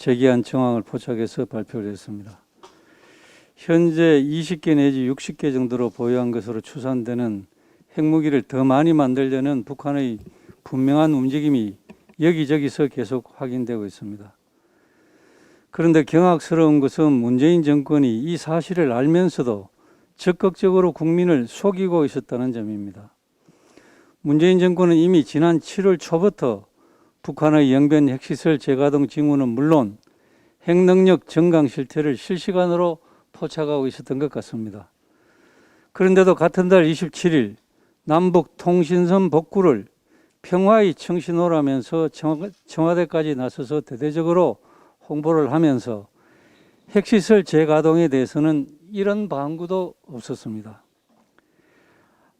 제기한 정황을 포착해서 발표를 했습니다. 현재 20개 내지 60개 정도로 보유한 것으로 추산되는 핵무기를 더 많이 만들려는 북한의 분명한 움직임이 여기저기서 계속 확인되고 있습니다. 그런데 경악스러운 것은 문재인 정권이 이 사실을 알면서도 적극적으로 국민을 속이고 있었다는 점입니다. 문재인 정권은 이미 지난 7월 초부터 북한의 영변 핵시설 재가동 징후는 물론 핵능력 증강 실태를 실시간으로 포착하고 있었던 것 같습니다. 그런데도 같은 달 27일 남북 통신선 복구를 평화의 청신호라면서 청와대까지 나서서 대대적으로 홍보를 하면서 핵시설 재가동에 대해서는 이런 방구도 없었습니다.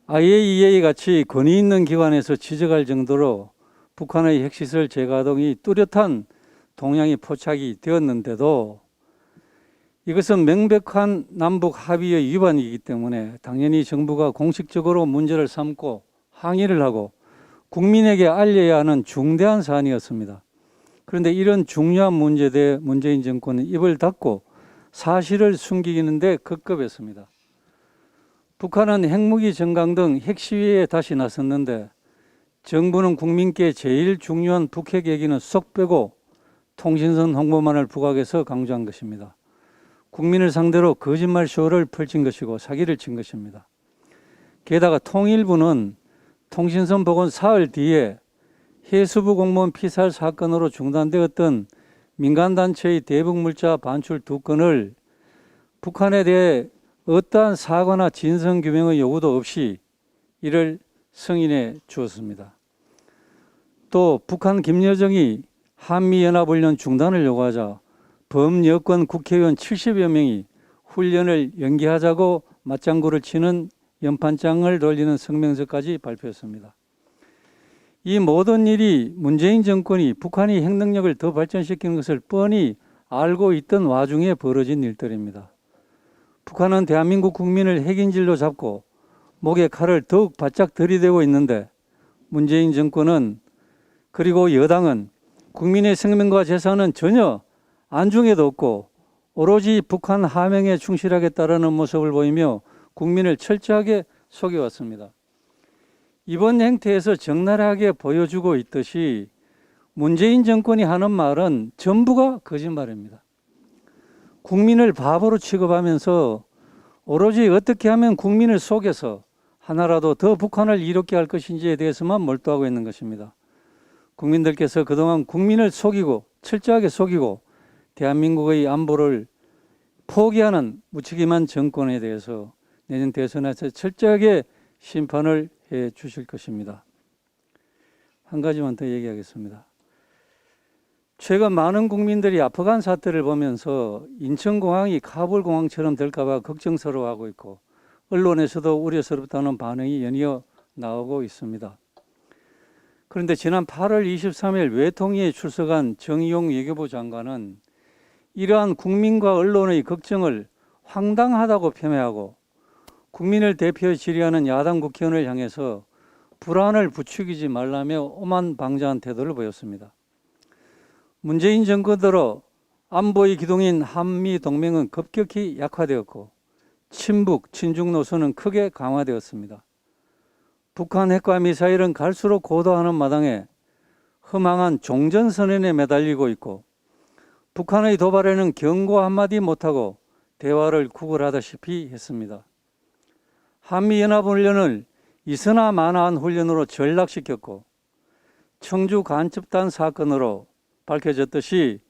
IAEA 같이 권위 있는 기관에서 지적할 정도로 북한의 핵시설 재가동이 뚜렷한 동향이 포착이 되었는데도 이것은 명백한 남북 합의의 위반이기 때문에 당연히 정부가 공식적으로 문제를 삼고 항의를 하고 국민에게 알려야 하는 중대한 사안이었습니다. 그런데 이런 중요한 문제에 대해 문재인 정권은 입을 닫고 사실을 숨기는데 급급했습니다. 북한은 핵무기 증강 등 핵시위에 다시 나섰는데 정부는 국민께 제일 중요한 북핵 얘기는 쏙 빼고 통신선 홍보만을 부각해서 강조한 것입니다. 국민을 상대로 거짓말 쇼를 펼친 것이고 사기를 친 것입니다. 게다가 통일부는 통신선 복원 사흘 뒤에 해수부 공무원 피살 사건으로 중단되었던 민간단체의 대북물자 반출 2건을 북한에 대해 어떠한 사과나 진상규명의 요구도 없이 이를 승인해 주었습니다. 또 북한 김여정이 한미연합훈련 중단을 요구하자 범여권 국회의원 70여 명이 훈련을 연기하자고 맞장구를 치는 연판장을 돌리는 성명서까지 발표했습니다. 이 모든 일이 문재인 정권이 북한이 핵능력을 더 발전시키는 것을 뻔히 알고 있던 와중에 벌어진 일들입니다. 북한은 대한민국 국민을 핵인질로 잡고 목에 칼을 더욱 바짝 들이대고 있는데 문재인 정권은 그리고 여당은 국민의 생명과 재산은 전혀 안중에도 없고 오로지 북한 하명에 충실하겠다라는 모습을 보이며 국민을 철저하게 속여왔습니다. 이번 행태에서 적나라하게 보여주고 있듯이 문재인 정권이 하는 말은 전부가 거짓말입니다. 국민을 바보로 취급하면서 오로지 어떻게 하면 국민을 속여서 하나라도 더 북한을 이롭게 할 것인지에 대해서만 몰두하고 있는 것입니다. 국민들께서 그동안 국민을 속이고 철저하게 속이고 대한민국의 안보를 포기하는 무책임한 정권에 대해서 내년 대선에서 철저하게 심판을 해 주실 것입니다. 한 가지만 더 얘기하겠습니다. 최근 많은 국민들이 아프간 사태를 보면서 인천공항이 카불공항처럼 될까 봐 걱정스러워하고 있고 언론에서도 우려스럽다는 반응이 연이어 나오고 있습니다. 그런데 지난 8월 23일 외통위에 출석한 정의용 외교부 장관은 이러한 국민과 언론의 걱정을 황당하다고 폄훼하고 국민을 대표해 질의하는 야당 국회의원을 향해서 불안을 부추기지 말라며 오만방자한 태도를 보였습니다. 문재인 정권 들어 안보의 기둥인 한미동맹은 급격히 약화되었고 친북, 친중 노선은 크게 강화되었습니다. 북한 핵과 미사일은 갈수록 고도하는 마당에 허망한 종전선언에 매달리고 있고 북한의 도발에는 경고 한마디 못하고 대화를 구걸하다시피 했습니다. 한미연합훈련을 이서나 마나한 훈련으로 전락시켰고 청주 간첩단 사건으로 밝혀졌듯이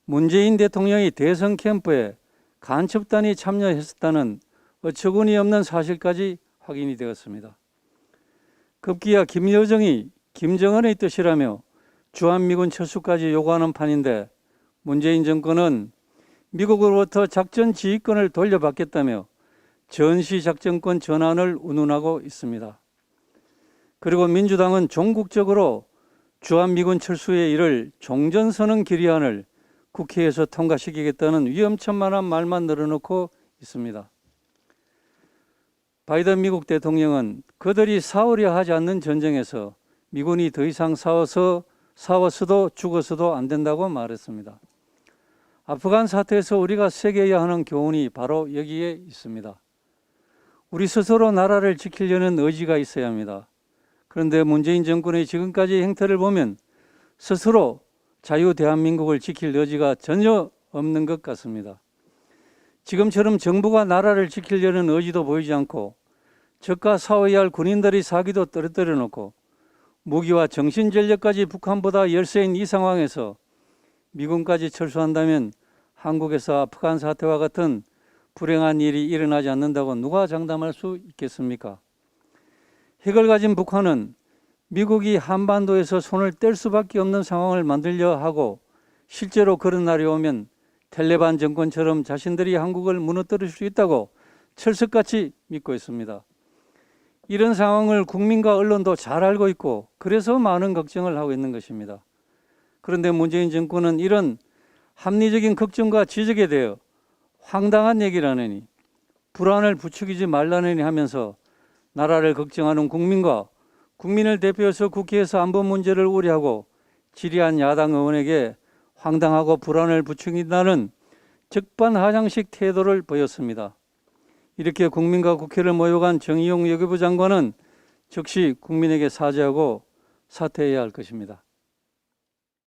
문재인 대통령이 대선 캠프에 간첩단이 참여했었다는 어처구니 없는 사실까지 확인이 되었습니다. 급기야 김여정이 김정은의 뜻이라며 주한미군 철수까지 요구하는 판인데 문재인 정권은 미국으로부터 작전 지휘권을 돌려받겠다며 전시작전권 전환을 운운하고 있습니다. 그리고 민주당은 종국적으로 주한미군 철수의 일을 종전선언 결의안을 국회에서 통과시키겠다는 위험천만한 말만 늘어놓고 있습니다. 바이든 미국 대통령은 그들이 싸우려 하지 않는 전쟁에서 미군이 더 이상 싸워서도 죽어서도 안 된다고 말했습니다. 아프간 사태에서 우리가 새겨야 하는 교훈이 바로 여기에 있습니다. 우리 스스로 나라를 지키려는 의지가 있어야 합니다. 그런데 문재인 정권의 지금까지 행태를 보면 스스로 자유 대한민국을 지킬 여지가 전혀 없는 것 같습니다. 지금처럼 정부가 나라를 지키려는 의지도 보이지 않고 적과 싸워야 할 군인들이 사기도 떨어뜨려 놓고 무기와 정신전력까지 북한보다 열세인 이 상황에서 미군까지 철수한다면 한국에서 아프간 사태와 같은 불행한 일이 일어나지 않는다고 누가 장담할 수 있겠습니까? 핵을 가진 북한은 미국이 한반도에서 손을 뗄 수밖에 없는 상황을 만들려 하고 실제로 그런 날이 오면 텔레반 정권처럼 자신들이 한국을 무너뜨릴 수 있다고 철석같이 믿고 있습니다. 이런 상황을 국민과 언론도 잘 알고 있고 그래서 많은 걱정을 하고 있는 것입니다. 그런데 문재인 정권은 이런 합리적인 걱정과 지적에 대해 황당한 얘기를 하느니 불안을 부추기지 말라느니 하면서 나라를 걱정하는 국민과 국민을 대표해서 국회에서 안보 문제를 우려하고 질의한 야당 의원에게 황당하고 불안을 부추긴다는 적반하장식 태도를 보였습니다. 이렇게 국민과 국회를 모욕한 정의용 외교부 장관은 즉시 국민에게 사죄하고 사퇴해야 할 것입니다.